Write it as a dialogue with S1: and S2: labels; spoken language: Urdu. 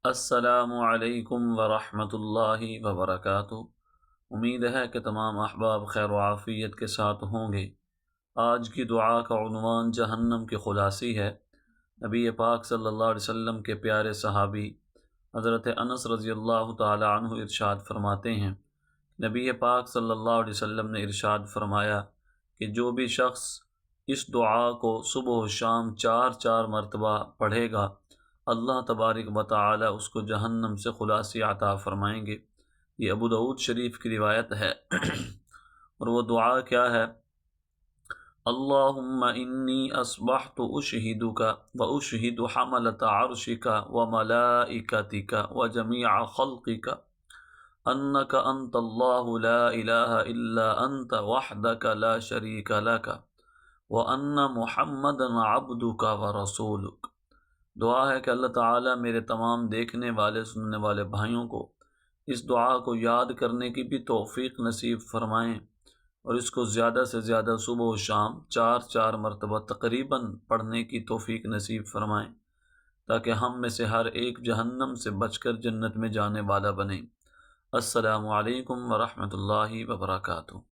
S1: السلام علیکم ورحمۃ اللہ وبرکاتہ۔ امید ہے کہ تمام احباب خیر و عافیت کے ساتھ ہوں گے۔ آج کی دعا کا عنوان جہنم کی خلاصی ہے۔ نبی پاک صلی اللہ علیہ وسلم کے پیارے صحابی حضرت انس رضی اللہ تعالی عنہ ارشاد فرماتے ہیں، نبی پاک صلی اللہ علیہ وسلم نے ارشاد فرمایا کہ جو بھی شخص اس دعا کو صبح و شام 4 مرتبہ پڑھے گا، اللہ تبارک و تعالی اس کو جہنم سے خلاصی عطا فرمائیں گے۔ یہ ابو داؤد شریف کی روایت ہے۔ اور وہ دعا کیا ہے؟ اللہم انی اصبحت اشہدک و اشہد حملۃ عرشک و ملائکتک و جمیع خلقک انک انت اللہ لا الہ الا انت وحدک لا شریک لک وان محمدا عبدک و رسولک۔ دعا ہے کہ اللہ تعالیٰ میرے تمام دیکھنے والے سننے والے بھائیوں کو اس دعا کو یاد کرنے کی بھی توفیق نصیب فرمائیں، اور اس کو زیادہ سے زیادہ صبح و شام 4 مرتبہ تقریباً پڑھنے کی توفیق نصیب فرمائیں، تاکہ ہم میں سے ہر ایک جہنم سے بچ کر جنت میں جانے والا بنے۔ السلام علیکم ورحمۃ اللہ وبرکاتہ۔